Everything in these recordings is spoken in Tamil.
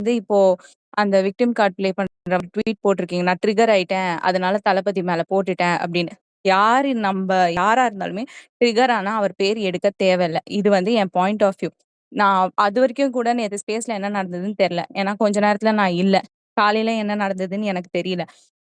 வந்து இப்போ அந்த விக்டிம் கார்ட் ப்ளே பண்ற ட்வீட் போட்டிருக்கீங்க. நான் ட்ரிகர் ஆயிட்டேன். அதனால தளபதி மேல போட்டுட்டேன் அப்படின்னு. யாரா இருந்தாலுமே ட்ரிகர் ஆனா அவர் பேர் எடுக்க தேவையில்ல. இது வந்து என் பாயிண்ட் ஆஃப் வியூ. நான் அதுவரைக்கும் கூட நேத்து ஸ்பேஸ்ல என்ன நடந்ததுன்னு தெரியல. ஏன்னா கொஞ்ச நேரத்துல நான் இல்ல. காலையில என்ன நடந்ததுன்னு எனக்கு தெரியல.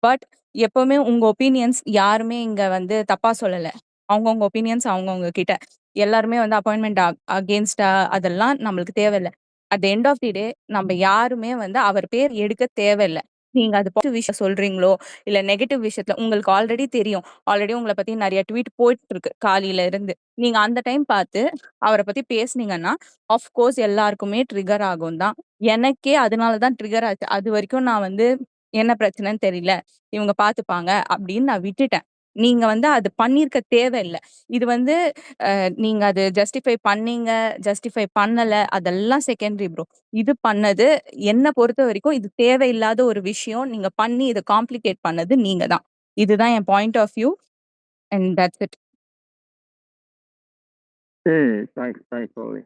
பட் எப்பவுமே உங்க ஒப்பீனியன்ஸ் யாருமே இங்க வந்து தப்பா சொல்லல. அவங்கவங்க ஒப்பீனியன்ஸ் அவங்கவங்க கிட்ட. எல்லாருமே வந்து அப்பாயின்ட்மென்ட் அகெயின்ஸ்டா அதெல்லாம் நம்மளுக்கு தேவையில்ல. At the end of the day நம்ம யாருமே வந்து அவர் பேர் எடுக்க தேவையில்ல. நீங்க அது பாசிட்டிவ் விஷயம் சொல்றீங்களோ, இல்ல நெகட்டிவ் விஷயத்துல உங்களுக்கு ஆல்ரெடி தெரியும். ஆல்ரெடி உங்கள பத்தி நெறைய ட்வீட் போயிட்டு இருக்கு காலையில இருந்து. நீங்க அந்த டைம் பார்த்து அவர பத்தி பேசுனீங்கன்னா, ஆஃப் கோர்ஸ் எல்லாருக்குமே ட்ரிகர் ஆகும் தான். எனக்கே அதனால தான் ட்ரிகர் ஆச்சு. அதுவரைக்கும் நான் வந்து என்ன பிரச்சனைன்னு தெரியல. இவங்க பார்த்துப்பாங்க அப்படின்னு நான் விட்டுட்டேன். நீங்க வந்து அது பண்ணியிருக்க தேவையில்ல. இது வந்து நீங்க அது ஜஸ்டிஃபை பண்ணீங்க, ஜஸ்டிஃபை பண்ணல அதெல்லாம் செகண்டரி ப்ரோ. இது பண்ணது என்ன பொறுத்தவரைக்கும் இது தேவையில்லாத ஒரு விஷயம். நீங்க பண்ணி இத காம்ப்ளிகேட் பண்ணது நீங்க தான். இதுதான் என் point of view and that's it. Thanks thanks Bhavani.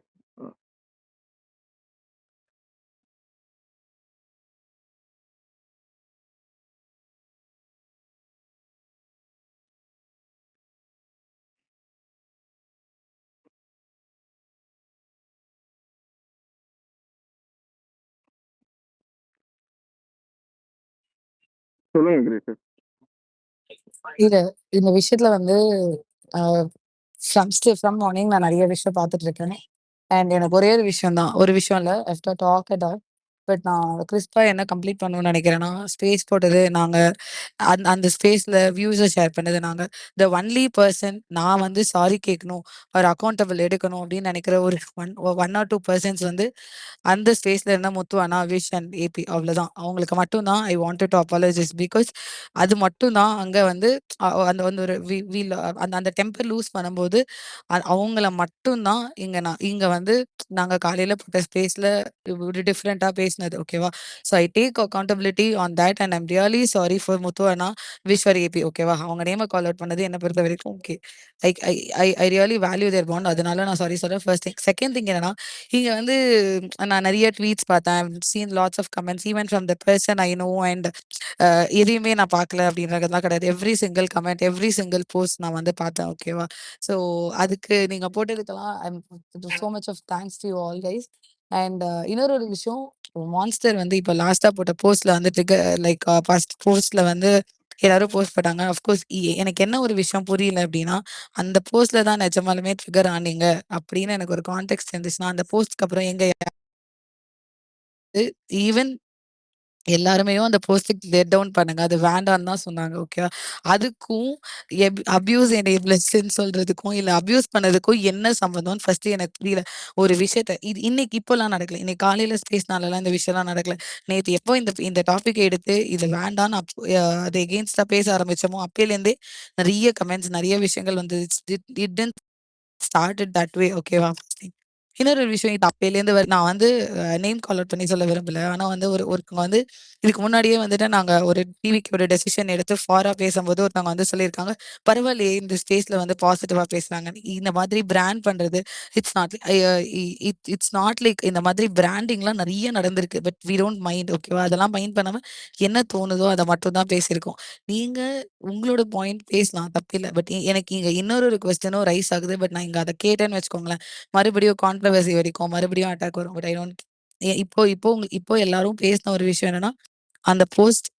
சொல்லுங்க கிரேஸ். இது இந்த விஷயத்துல வந்து ஃப்ரம் மார்னிங் நான் நிறைய விஷயம் பார்த்துட்டு இருக்கேன். அண்ட் எனக்கு ஒரே ஒரு விஷயம் தான், ஒரு விஷயம் இல்லை, after talk at all. But நான் கிறிஸ்பா என்ன கம்ப்ளீட் பண்ணணும்னு நினைக்கிறேன்னா, ஸ்பேஸ் போட்டது நாங்கள், அந்த ஸ்பேஸில் வியூஸை ஷேர் பண்ணது நாங்கள். த ஒன்லி பர்சன் நான் வந்து சாரி கேட்கணும், ஒரு அக்கௌண்டபிள் எடுக்கணும் அப்படின்னு நினைக்கிற ஒரு ஒன் ஆர் டூ பர்சன்ஸ் வந்து அந்த ஸ்பேஸ்ல இருந்த முத்து அண்ணா, விஷ் அண்ட் ஏபி, அவ்வளவுதான். அவங்களுக்கு மட்டும்தான் I wanted to apologise. Because அது மட்டும்தான் அங்க வந்து அந்த வந்து ஒரு அந்த அந்த டெம்பர் லூஸ் பண்ணும்போது அவங்கள மட்டும்தான் இங்க வந்து நாங்க காலையில போட்ட ஸ்பேஸ்ல ஒரு டிஃப்ரெண்டா பேசினது. ஓகேவா? So I take accountability on that and I'm really sorry for Muthu அண்ணா, விஷ் ஃபார் ஏபி. ஓகேவா? அவங்க நேமை கால் அவுட் பண்ணது என்ன பொறுத்த வரைக்கும் okay. I I I I really value their bond. அதனால நான் சாரி சொல்றேன். First thing. செகண்ட் திங் என்னன்னா, இங்க வந்து நான் நிறைய ட்வீட்ஸ் பார்த்தேன். Seen lots of comments even from the person I know. And எதையுமே நான் பார்க்கல அப்படின்றதெல்லாம் கிடையாது. Every single comment, every single post நான் வந்து பார்த்தேன். ஓகேவா? ஸோ அதுக்கு நீங்க போட்டதுக்கெல்லாம் I'm so much of thanks to you all guys. And இன்னொரு ஒரு விஷயம், மான்ஸ்டர் வந்து இப்போ லாஸ்டா போட்ட போஸ்ட்ல வந்து லைக் ஃபர்ஸ்ட் போஸ்ட்ல வந்து எல்லாரும் போஸ்ட் போட்டாங்க. அஃப்கோர்ஸ் எனக்கு என்ன ஒரு விஷயம் புரியல அப்படின்னா, அந்த போஸ்ட்ல தான் நிஜமாலுமே ட்ரிகர் ஆனீங்க அப்படின்னு எனக்கு ஒரு கான்டெக்ட் இருந்துச்சுன்னா, அந்த போஸ்ட்க்கு அப்புறம் எங்க ஈவன் எல்லாருமே அந்த போஸ்ட்டுக்கு லெட் டவுன் பண்ணுங்க, அது வேண்டான்னு தான் சொன்னாங்க. ஓகேவா? அதுக்கும் அபியூஸ் எனேபிளர்ஸ்ன்னு சொல்றதுக்கும் இல்ல அபியூஸ் பண்ணதுக்கும் என்ன சம்மந்தம்னு ஃபர்ஸ்ட் எனக்கு புரியல. ஒரு விஷயத்த இது இன்னைக்கு இப்போலாம் நடக்கல. இன்னைக்கு காலையில ஸ்பேஸ்னாலலாம் இந்த விஷயம்லாம் நடக்கல. நேத்து எப்போ இந்த இந்த டாபிக் எடுத்து இது வேண்டான்னு அது எகெயின்ஸ்டா பேச ஆரம்பிச்சோமோ அப்பையிலேருந்தே நிறைய கமெண்ட்ஸ், நிறைய விஷயங்கள் வந்து it tend started that way. ஓகேவா? இன்னொரு விஷயம், இது அப்பையிலேருந்து நான் வந்து நேம் கால் அவுட் பண்ணி சொல்ல விரும்பல. ஆனா வந்து ஒருத்தவங்க வந்து இதுக்கு முன்னாடியே வந்துட்டு நாங்க ஒரு டிவிக்கு ஒரு டெசிஷன் எடுத்து ஃபாரா பேசும்போது ஒருத்தவங்க வந்து சொல்லியிருக்காங்க, பரவாயில்லையே இந்த ஸ்பேஸ்ல வந்து பாசிட்டிவா பேசுறாங்க. இந்த மாதிரி பிராண்ட் பண்றது இட்ஸ் நாட் லைக் இந்த மாதிரி பிராண்டிங்லாம் நிறைய நடந்திருக்கு. But we don't mind. ஓகேவா? அதெல்லாம் மைண்ட் பண்ணாம என்ன தோணுதோ அதை மட்டும் தான் பேசியிருக்கோம். நீங்க உங்களோட பாயிண்ட் பேசலாம், தப்பில்லை. பட் எனக்கு இங்க இன்னொரு கொஸ்டினும் ரைஸ் ஆகுது. பட் நான் இங்க அதை கேட்டேன்னு வச்சுக்கோங்களேன், மறுபடியும் கான்ட்ரவர்சி வரைக்கும் மறுபடியும் அட்டாக் வரும். But I don't. இப்போ இப்போ இப்போ எல்லாரும் பேசின ஒரு விஷயம் என்னன்னா, அந்த போஸ்ட்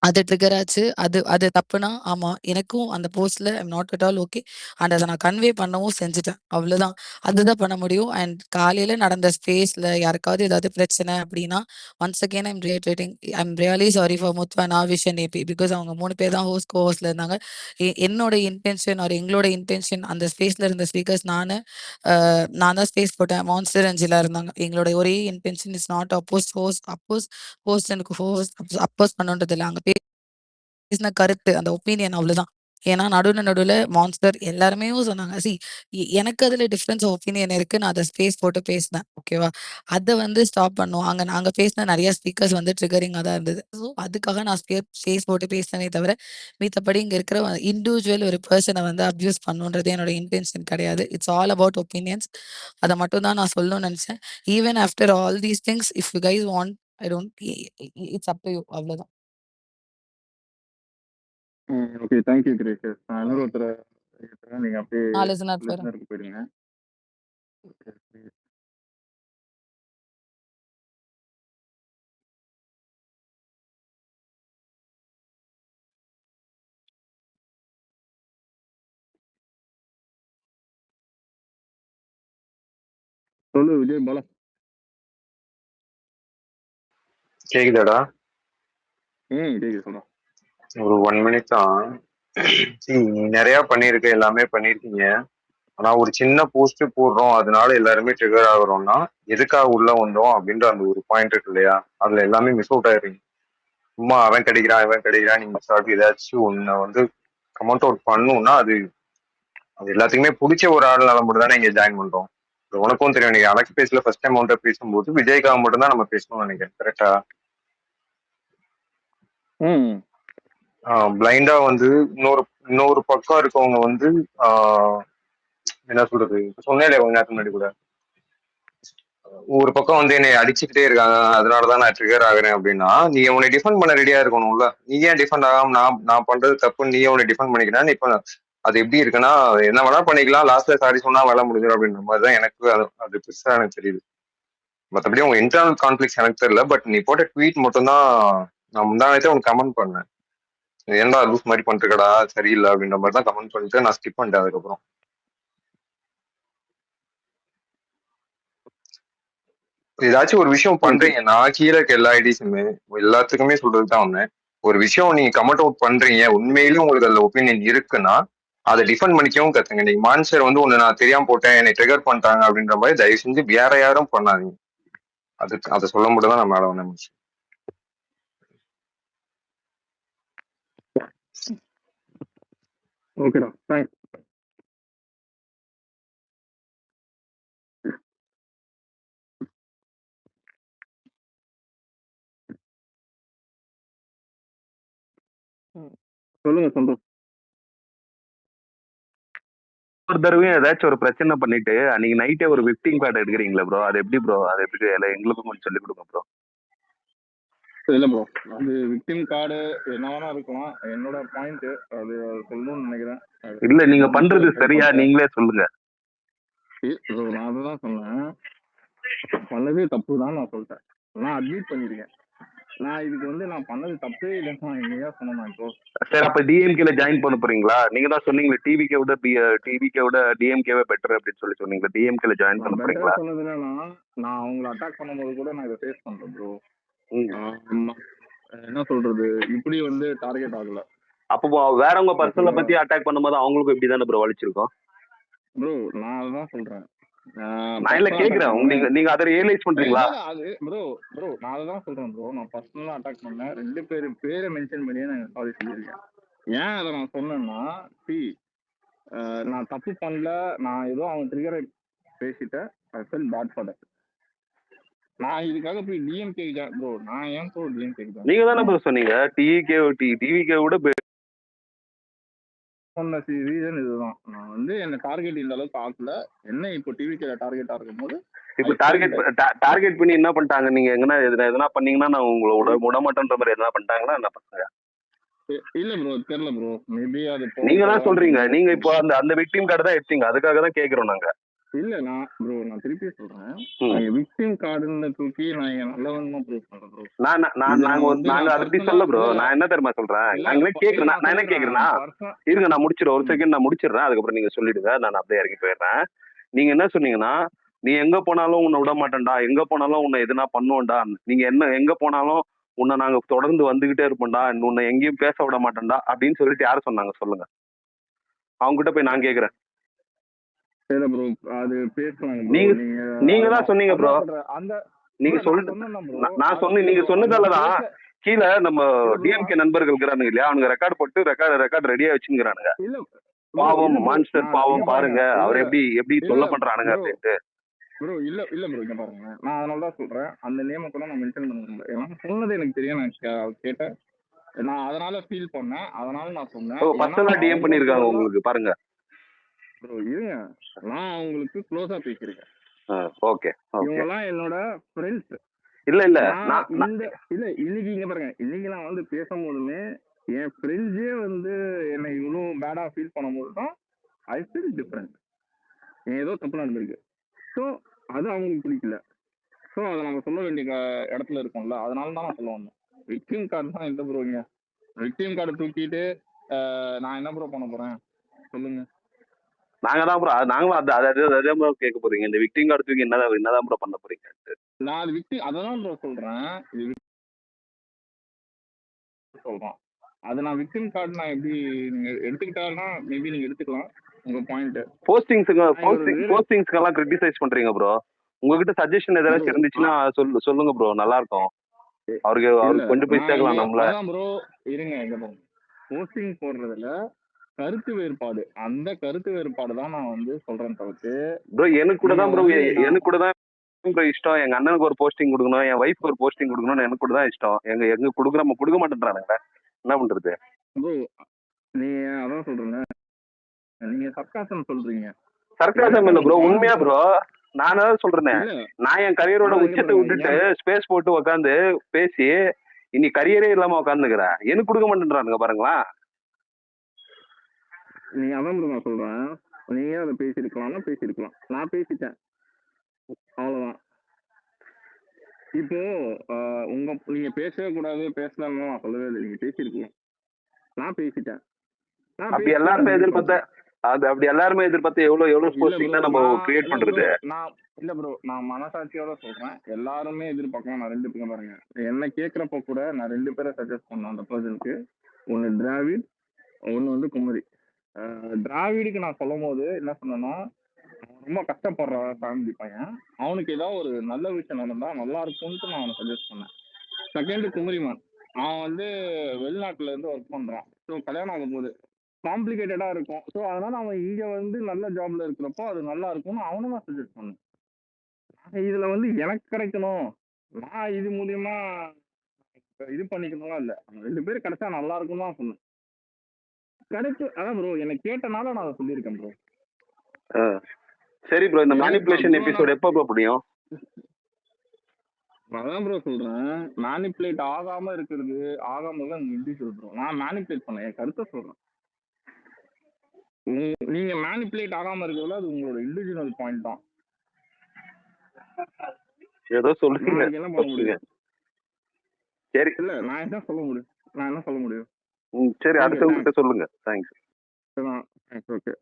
அது ட்ரிகர் ஆச்சு. அது அது தப்புனா, ஆமா எனக்கும் அந்த போஸ்ட்ல I'm not at all okay. And அதை நான் கன்வே பண்ணவும் செஞ்சுட்டேன். அவ்வளவுதான். அதுதான் பண்ண முடியும். அண்ட் காலையில நடந்த ஸ்பேஸ்ல யாருக்காவது ஏதாவது பிரச்சனை அப்படின்னா, once again I'm reiterating, I'm really sorry for முத்வா, நாவிஷ் அண்ட் ஏபி. பிகாஸ் அவங்க 3 பேர் தான் ஹோஸ்ட் கோஹோஸ்ட்ல இருந்தாங்க. என்னோட இன்டென்ஷன் ஒரு எங்களோட இன்டென்ஷன் அந்த ஸ்பேஸ்ல இருந்த ஸ்பீக்கர்ஸ் நான் தான் ஸ்பேஸ் போட்டேன். மான்ஸ்டர் அஞ்சிலா இருந்தாங்க. எங்களோட ஒரே intention is not host and host oppose பண்ணுன்றது இல்லை. அங்க பேசின கருத்து, அந்த ஒப்பீனியன், அவ்வளவுதான். ஏன்னா நடுவுல மான்ஸ்டர் எல்லாருமே சொன்னாங்க. எனக்கு அதுல டிஃபரன்ஸ் ஆஃப் ஒப்பீனியன் இருக்கு. நான் அத ஸ்பேஸ் போட்டு பேசினேன். ஓகேவா? அத வந்து ஸ்டாப் பண்ணோம். அங்க நாங்க பேசின நெறைய ஸ்பீக்கர்ஸ் வந்து ட்ரிகரிங்கா தான் இருந்தது. ஸோ அதுக்காக நான் ஸ்பேஸ் போட்டு பேசினேனே தவிர, மித்தபடி இங்க இருக்கிற இண்டிவிஜுவல் ஒரு பெர்சன வந்து அப்யூஸ் பண்ணணுன்றது என்னோட இன்டென்ஷன் கிடையாது. It's all about opinions. அத மட்டும் தான் நான் சொல்லணும்னு நெனச்சேன். Even after all these things if you guys want I don't it's up to you அவ்வளோதான். Okay, thank you gracious. நான் இன்னொரு ஒருத்தரை கேட்குறேன், நீங்க அப்படியே நான் லிசனர் வரேன். லிசனருக்கு போயிடுங்க. Okay, please. சொல்லு விஜய் பாலா. கேக்குதாடா? கேக்குது, சொல்றேன். ஒரு 1 மினிட் தான். நீ நிறைய பண்ணிருக்க, எல்லாமே பண்ணிருக்கீங்க. ஆனா ஒரு சின்ன போஸ்ட் போடுறோம், அதனால எல்லாருமே ட்ரிகர் ஆகுறோம்னா எதுக்காக உள்ள வந்தோம் அப்படின்ற அந்த ஒரு பாயிண்ட் இருக்கு இல்லையா, அதுல எல்லாமே மிஸ் அவுட் ஆயிருங்க. சும்மா அவன் கிடைக்கிறான் நீங்க சாப்பிட்டு ஏதாச்சும் ஒன்ன வந்து கமெண்ட் அவுட் பண்ணும்னா அது அது எல்லாத்துக்குமே பிடிச்ச ஒரு ஆள்னால மட்டும் தானே இங்க ஜாயின் பண்றோம். உனக்கும் தெரியும், நீங்க அலெக்ஸ் பேஸ்ல ஃபர்ஸ்ட் டைம் அவன்கிட்ட பேசும்போது விஜய்க்காக மட்டும் தான் நம்ம பேசணும்னு நினைக்கிறேன். கரெக்டா? பிளைண்டா வந்து இன்னொரு பக்கம் இருக்கவங்க வந்து என்ன சொல்றது, சொன்னேன் கொஞ்ச நேரத்துக்கு முன்னாடி கூட, ஒரு பக்கம் வந்து என்னை அடிச்சுக்கிட்டே இருக்காங்க, அதனாலதான் நான் ட்ரிகர் ஆகுறேன் அப்படின்னா, நீ உன்னை டிஃபெண்ட் பண்ண ரெடியா இருக்கணும்ல. நீ ஏன் டிஃபெண்ட் ஆகாம நான் பண்றது தப்பு, நீ உன்னை டிஃபெண்ட் பண்ணிக்கிறேன். இப்ப அது எப்படி இருக்குன்னா, என்ன வேணா பண்ணிக்கலாம், லாஸ்ட்ல சாரி சொன்னா வேலை முடிஞ்சிடும் அப்படின்ற மாதிரிதான் எனக்கு அது பெருசா எனக்கு தெரியுது. மற்றபடி உங்க இன்டர்னல் கான்ஃபிளிக்ஸ் எனக்கு தெரியல. பட் நீ போட்ட ட்வீட் மட்டும் தான் நான் முந்தானத்தே உனக்கு கமெண்ட் பண்ணேன். ஏன்டா லூஸ் மாதிரி பண்ணிருக்கடா, சரியில்லை அப்படின்ற மாதிரி தான் கமெண்ட் பண்ணிட்டு நான் ஸ்கிப் பண்ணிட்டேன். அதுக்கப்புறம் ஏதாச்சும் ஒரு விஷயம் பண்றீங்க, நான் கீழே இருக்க எல்லா ஐடிஸுமே எல்லாத்துக்குமே சொல்றதுதான் ஒண்ணு. ஒரு விஷயம் நீங்க கமெண்ட் அவுட் பண்றீங்க, உண்மையிலேயும் உங்களுக்கு அதுல ஒப்பீனியன் இருக்குன்னா அதை டிஃபெண்ட் பண்ணிக்கவும் கத்துங்க. நீங்க மான்சர் வந்து ஒண்ணு நான் தெரியாம போட்டேன், என்னை ட்ரிகர் பண்ணிட்டாங்க அப்படின்ற மாதிரி தயவு செஞ்சு வேற யாரும் பண்ணாதீங்க. அதுக்கு அதை சொல்ல மட்டும் தான் நான் மேல வந்தேன். ஓகேடா, தேங்க்ஸ். சொல்லுங்க சந்தோஷ். ஒரு தடவையும் ஏதாச்சும் ஒரு பிரச்சனை பண்ணிட்டு அன்னைக்கு நைட்டே ஒரு விக்டிங் கார்டு எடுக்கிறீங்களா ப்ரோ? அது எப்படி ப்ரோ? அது எப்படி எங்களுக்கும் கொஞ்சம் சொல்லிக் கொடுங்க ப்ரோ. இல்ல ப்ரோ, அது விக்டிம் கார்டு என்ன வேணா இருக்கலாம். என்னோட பாயிண்ட் அது சொல்லணும்னு நினைக்கிறேன். இல்ல, நீங்க பண்றது சரியா நீங்களே சொல்லுங்க. நான் அதுதான் சொன்னேன், பண்ணதே தப்பு தான் நான் சொல்லிட்டேன். நான் அட்மிட் பண்ணிருக்கேன். நான் இதுக்கு வந்து நான் பண்ணது தப்பே இல்லைன்னா என்னையா சொன்னேன் இப்போ. சரி, அப்ப டிஎம்கேல ஜாயின் பண்ண போறீங்களா? நீங்க தான் சொன்னீங்களே டிவிகே விட டிஎம்கேவே பெட்டர் அப்படின்னு சொல்லி சொன்னீங்க. டிஎம்கேல ஜாயின் பண்ண போறீங்களா? சொன்னது என்னன்னா, நான் அவங்களை அட்டாக் பண்ணும்போது கூட நான் இதை ஃபேஸ் பண்றேன் ப்ரோ. என்ன சொல்றது, இப்படி வந்து டார்கெட் ஆகல. அப்போ வேறவங்க பர்சனலை பத்தி அட்டாக் பண்ணும்போது அவங்களுக்கும் இப்படி தானே ப்ரோ வலிச்சிருக்கோம் ப்ரோ? நான் அதுதான் சொல்றேன். நான் இல்ல கேக்குறேன், நீங்க அதை ரியலைஸ் பண்றீங்களா? அது ப்ரோ நான் அதுதான் சொல்றேன் ப்ரோ. நான் பர்சனலா அட்டாக் பண்ணேன், 2 பேர் பேரை மென்ஷன் பண்ணி நான் சாரி சொல்லியிருக்கேன். ஏன் அதை நான் சொன்னேன்னா, நான் தப்பு பண்ணல, நான் ஏதோ அவன் ட்ரிகரை பேசிட்டேன். I feel bad for that. நான் இதுக்காக போய் டிஎம்கே ப்ரோ, நான் ஏன் ப்ரோ டிஎம்கே நீங்க தானே ப்ரோ சொன்னீங்க டிவிகே விட சொன்ன ரீசன் இதுதான். நான் வந்து என்ன டார்கெட் இந்த அளவுக்கு ஆகல, என்ன இப்போ டிவிகேல டார்கெட்டா இருக்கும்போது இப்போ டார்கெட் பண்ணி என்ன பண்ணிட்டாங்க? நீங்க எதனா பண்ணீங்கன்னா நான் உங்களை விடமாட்டேன்ற மாதிரி எதனா பண்ணிட்டாங்கன்னா என்ன பண்ணுங்க? இல்ல ப்ரோ, தெரியல ப்ரோ. மேபி அது நீங்க தான் சொல்றீங்க, நீங்க இப்போ அந்த விக்டிம் கார்டு தான் எடுத்தீங்க, அதுக்காக தான் கேக்குறோம் நாங்க. இல்ல நான் திருப்பி சொல்றேன், விக்டிம் கார்டுன்னு தூக்கி நான் நல்லவன் ப்ரூவ் பண்றேன் ப்ரோ. நாங்க அதை பத்தி சொல்ல ப்ரோ. நான் என்ன தெரியுமா சொல்றேன், நான் என்ன கேக்குறேன்னா, இருங்க நான் முடிச்சிடுறேன், ஒரு செகண்ட் நான் முடிச்சிடுறேன், அதுக்கப்புறம் நீங்க சொல்லிடுங்க, நான் அப்படியே இறங்கி போயிடுறேன். நீங்க என்ன சொன்னீங்கன்னா, நீ எங்க போனாலும் உன்னை விட மாட்டேன்டா, எங்க போனாலும் உன்னை எதுனா பண்ணுவோம்டா, நீங்க என்ன எங்க போனாலும் உன்னை நாங்க தொடர்ந்து வந்துகிட்டே இருப்போம்டா, உன்னை எங்கேயும் பேச விட மாட்டேன்டா அப்படின்னு சொல்லிட்டு யாரு சொன்னாங்க சொல்லுங்க? அவங்க கிட்ட போய் நான் கேக்குறேன். இல்ல ப்ரோ, அது பேசலாம். நீங்க தான் சொன்னீங்க ப்ரோ. அந்த நீங்க சொல்லிட்டு நான் சொன்னேன், நீங்க சொன்னதாலதான் கீழ நம்ம இல்ல ப்ரோ டிஎம்கே நண்பர்கள் இருக்கிறானுங்க இல்லையா, அவனுங்க ரெக்கார்ட் போட்டு ரெக்கார்ட் ரெடியா வச்சுக்கிறானுங்க. இல்ல ப்ரோ பாவம் இல்ல ப்ரோ மான்ஸ்டர் நான் இங்க பாவம் பாருங்க பாருங்க இல்ல அவர் இல்ல எப்படி இல்ல தொல்லை இல்ல பண்றானுங்க ப்ரோ அப்படின்ட்டு. ப்ரோ இல்ல இல்ல ப்ரோ இங்க பாருங்க நான் அதனால தான் சொல்றேன் அந்த நேமை கூட நான் மென்ஷன் பண்ண ஏன்னா சொன்னது எனக்கு தெரியும் நான் கேட்டேன் நான் அதனால ஃபீல் பண்ணேன் அதனால நான் சொன்னேன் ஏன்னா பர்சனலா டிஎம் அவங்க பண்ணிருக்காங்க கூடலாம் உங்களுக்கு பாருங்க. ப்ரோ இருங்க நான் அவங்களுக்கு க்ளோஸா பேசியிருக்கேன் ஓகே ஓகே. இவங்கெல்லாம் என்னோட ஃப்ரெண்ட்ஸ் இல்ல இல்ல நான் நான் இந்த இல்ல இன்னைக்கு இங்க பாருங்க இன்னைக்கு நான் வந்து பேசும்போதுமே என் ஃப்ரெண்ட்ஸே வந்து என்னை இவ்வளோ பேடா ஃபீல் பண்ணும்போது தான் ஐ ஃபீல் டிஃப்ரெண்ட் ஏதோ தப்பு நடந்திருக்கு ஸோ அது அவங்களுக்கு பிடிக்கல ஸோ அதை நம்ம சொல்ல வேண்டிய இடத்துல இருக்கோம்ல அதனால தான் நான் சொல்ல வந்தேன் விக்டிம் கார்டு தான் எந்த ப்ரோங்க விக்டிம் கார்டு தூக்கிட்டு நான் என்ன ப்ரோ பண்ண போறேன் சொல்லுங்க நாங்க தான் ப்ரோ நாங்களும் அதே ப்ரோ கேட்க போறீங்க. இந்த விக்டிம் கார்டு தூக்கி என்னதான் ப்ரோ பண்ண போறீங்க? நான் அது விக்டிம் அதான் ப்ரோ சொல்றேன் இது சொல்றோம் அது நான் விக்டிம் கார்டு நான் எப்படி நீங்க எடுத்துக்கிட்டாருன்னா மேபி நீங்க எடுத்துக்கலாம் உங்க பாயிண்ட் போஸ்டிங்ஸ்க்கெல்லாம் கிரிட்டிசைஸ் பண்றீங்க ப்ரோ. உங்ககிட்ட சஜஷன் ஏதாச்சும் இருந்துச்சுன்னா சொல்லுங்க ப்ரோ, நல்லா இருக்கும். அவருக்கு கொஞ்சம் போய் சேர்க்கலாம் நம்மள. அதான் ப்ரோ இருங்க எங்க போஸ்டிங் போடுறதுல கருத்து வேறுபாடு அந்த கருத்து வேறுபாடு தான் நான் வந்து சொல்றேன் தவிர்த்து ப்ரோ எனக்கு கூட தான் ப்ரோ இஷ்டம். எங்க அண்ணனுக்கு ஒரு போஸ்டிங் கொடுக்கணும், என் ஒய்ஃப்க்கு ஒரு போஸ்டிங் கொடுக்கணும்னு எனக்கு கூட தான் இஷ்டம். எங்க கொடுக்க மாட்டேன்றானுங்க, என்ன பண்றது? ப்ரோ நீங்க அதான் சொல்றேங்க நீங்க சர்க்காசம் சொல்றீங்க. சர்க்காசம் இல்ல ப்ரோ, உண்மையா ப்ரோ. நான் தான் சொல்றேன், நான் என் கரியரோட உச்சத்தை விட்டுட்டு ஸ்பேஸ் போட்டு உட்காந்து பேசி இனி கரியரே இல்லாம உட்காந்துக்கிறேன். எனக்கு கொடுக்க மாட்டேன்றானுங்க பாருங்களா. நீ அதான் ப்ரோ நான் சொல்றேன், நீங்க அதை பேசியிருக்கலாம் நான் பேசிட்டேன் அவ்வளவுதான். இப்போ நீங்க பேசவே கூடாது பேசலாம்னு நான் சொல்லவே இல்லை, நீங்க பேசியிருக்கலாம் நான் பேசிட்டேன். அப்படி எல்லாருமே எதிர்பார்த்து எவ்வளவு போஸ்டிங் தான் நம்ம கிரியேட் பண்றது. நான் இல்ல ப்ரோ நான் மனசாட்சியோட சொல்றேன் எல்லாருமே எதிர்பார்க்கலாம். நான் 2 பேரும் பாருங்க என்ன கேட்கறப்ப கூட நான் 2 பேரை சஜஸ்ட் பண்ணேன் அந்த பர்சனுக்கு. ஒன்னு டிராவிட் ஒன்னு வந்து குமரி. டிராவிடுக்கு நான் சொல்லும் போது என்ன சொன்னேன்னா ரொம்ப கஷ்டப்படுற ஃபேமிலி பையன், அவனுக்கு ஏதாவது ஒரு நல்ல விஷயம் நடந்தா நல்லா இருக்கும்னு நான் அவனை சஜஸ்ட் பண்ணேன். செகண்ட் குமரிமான், அவன் வந்து வெளிநாட்டுல இருந்து ஒர்க் பண்றான். ஸோ கல்யாணம் ஆகும் போது காம்ப்ளிகேட்டடா இருக்கும். ஸோ அதனால அவன் இங்க வந்து நல்ல ஜாப்ல இருக்கிறப்போ அது நல்லா இருக்கும்னு அவனை நான் சஜஸ்ட் பண்ணேன். இதுல வந்து எனக்கு கிடைக்கணும் நான் இது மூலியமா இது பண்ணிக்கணும்லாம் இல்ல, 2 பேரும் கிடைச்சா நல்லா இருக்கும் தான் சொன்னேன். கிடைச்சு அதான் ப்ரோ என்னை கேட்டனால நான் அதை சொல்லியிருக்கேன் ப்ரோ. சரி ப்ரோ, இந்த மேனிபுலேஷன் எபிசோட் எப்போ ப்ரோ முடியும்? அதான் ப்ரோ சொல்றேன், மேனிபுலேட் ஆகாம இருக்கிறது ஆகாம தான் இண்டிவிஜுவல் ப்ரோ. நான் மேனிபுலேட் பண்ணேன், என் கருத்தை சொல்றேன். நீங்க மேனிபுலேட் ஆகாம இருக்கிறதுல அது உங்களோட இண்டிவிஜுவல் பாயிண்ட் தான். ஏதோ சொல்லுங்க, என்ன பண்ண முடியும்? சரி இல்ல நான் என்ன சொல்ல முடியும்? சரி அடுத்தவங்க சொல்லுங்க. தேங்க்ஸ். ஓகே.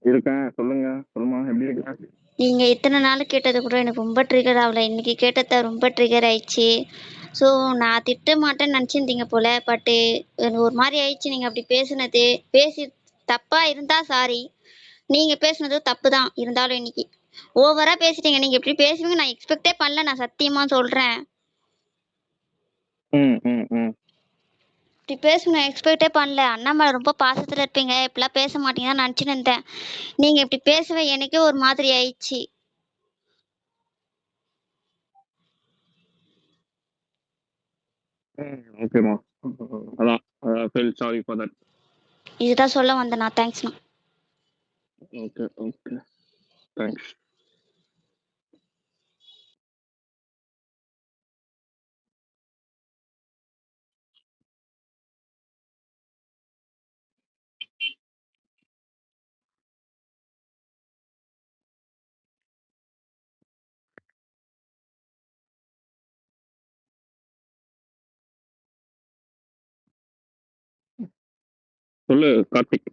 இருக்கேன், சொல்லுமா எப்படி இருக்க? நீங்க இத்தனை நாள் கேட்டது கூட எனக்கு ரொம்ப ட்ரிகர் ஆகல, இன்னைக்கு கேட்டது ரொம்ப ட்ரிகர் ஆயிடுச்சு. ஸோ நான் திட்ட மாட்டேன்னு நினச்சிருந்தீங்க போல, பட்டு ஒரு மாதிரி ஆயிடுச்சு. நீங்கள் அப்படி பேசி தப்பாக இருந்தால் சாரி. நீங்கள் பேசுனது தப்பு தான் இருந்தாலும் இன்னைக்கு ஓவராக பேசிட்டீங்க. நீங்கள் இப்படி பேசுவீங்க நான் எக்ஸ்பெக்டே பண்ணல, நான் சத்தியமாக சொல்கிறேன். இப்படி பேசணும் எக்ஸ்பெக்டே பண்ணல. அண்ணா மேலே ரொம்ப பாசத்தில் இருப்பீங்க, இப்படிலாம் பேச மாட்டீங்கன்னு நினச்சின்னு இருந்தேன். நீங்கள் இப்படி பேசவே எனக்கே ஒரு மாதிரி ஆயிடுச்சு. ஓகேமா, அதான் ஃபீல் சாரி ஃபார் தட். இதுதான் சொல்ல வந்தேன் நான். தேங்க்ஸ்ண்ணா. Okay thanks. சொல்லு கார்த்திக்.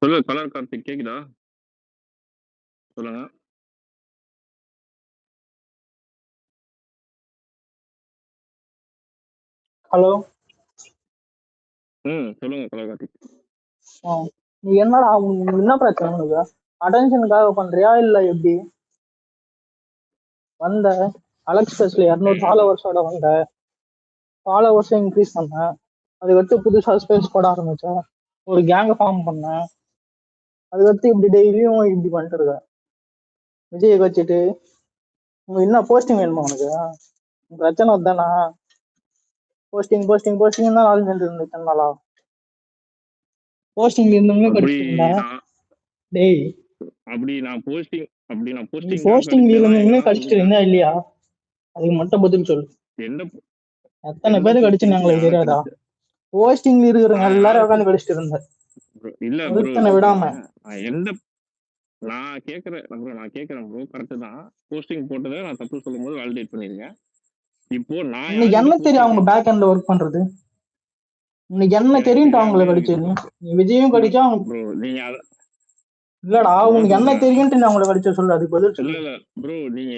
சொல்லு கலர் கார்த்திக், கேக்குதா? சொல்லுங்க. ஹலோ. சொல்லுங்க கலர் கார்த்திக். நீ என்னடா உனக்கு என்ன பிரச்சனை? உனக்கு அட்டென்ஷனுக்காக பண்றியா இல்ல எப்படி வந்த? அலெக்ஸ் பேஸ்ல 200 ஃபாலோவர்ஸோட வந்த, ஃபாலோவர்ஸை இன்க்ரீஸ் பண்ண, அதுக்கடுத்து புதுசா ஸ்பேஸ் போட ஆரம்பிச்சேன், ஒரு கேங்கை ஃபார்ம் பண்ணேன், அதுக்கடுத்து இப்படி டெய்லியும் இப்படி பண்ணிட்டு இருக்க. விஜயை வச்சுட்டு உங்க என்ன போஸ்டிங் வேணுமா உனக்கு? பிரச்சனை தானா? போஸ்டிங் போஸ்டிங் போஸ்டிங் தான் நாலு சென்று இருந்துச்சு நாளா. போஸ்டிங் இருந்தவங்க கடிச்சிருந்தா டேய். அப்படி நான் போஸ்டிங் நீ போஸ்டிங்ல இருந்தவங்க கடிச்சிட்டு இருந்தா இல்லையா? அதுக்கு மட்டும் பதில் சொல்லு. எத்தனை பேருக்கு கடிச்சுனாங்களே தெரியாதா? போஸ்டிங்ல இருக்கிறவங்க எல்லாரும் உட்காந்து கடிச்சிட்டு இருந்த இல்ல ஒருத்தனை விடாம. நான் கேக்குறேன் ப்ரோ, கரெக்ட் தான். போஸ்டிங் போட்டதை நான் தப்பு சொல்லும் போது வேலிடேட் பண்ணிருக்கேன். இப்போ நான் இன்னைக்கு என்ன தெரியும் அவங்க பேக் எண்ட்ல ஒர்க் பண்றது? இன்னைக்கு என்ன தெரியும் அவங்கள கடிச்சு? நீ விஜயும் கடிச்சா நீங்க இல்லடா உனக்கு என்ன தெரியும்ட்டு அவங்கள கடிச்ச சொல்லு, அதுக்கு பதில் சொல்லு. இல்ல ப்ரோ, நீங்க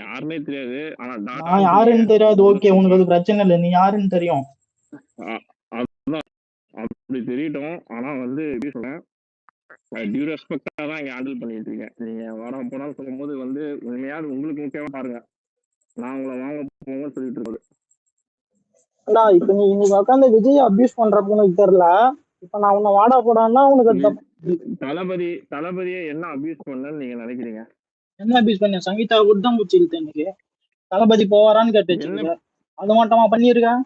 யாருன்னே தெரியாது. ஆனா நான் யாருன்னு தெரியாது. ஓகே, உனக்கு அது பிரச்சனை இல்லை. நீ யாருன்னு தெரியும். அப்படி தெரியட்டும். ஆனா வந்து எப்படி சொல்றேன், டியூ ரெஸ்பெக்டா தான் இங்க ஹேண்டில் பண்ணிட்டு இருக்கேன். நீங்க வர போனாலும் சொல்லும் போது வந்து உண்மையாவது உங்களுக்கு முக்கியமா பாருங்க. நான் உங்களை வாங்க போங்க சொல்லிட்டு இருக்கேன். இப்ப நீ இன்னைக்கு உட்காந்து விஜய் அபியூஸ் பண்றப்ப உனக்கு தெரியல. இப்ப நான் உன்னை வாடா போடான்னா உனக்கு தளபதியை என்ன அபியூஸ் பண்ணன்னு நீங்க நினைக்கிறீங்க? என்ன அபியூஸ் பண்ண? சங்கீதா கூட தான் பூச்சி இழுத்த. இன்னைக்கு தளபதி போவாரான்னு கேட்டுச்சு. அது மட்டுமா பண்ணிருக்கேன்?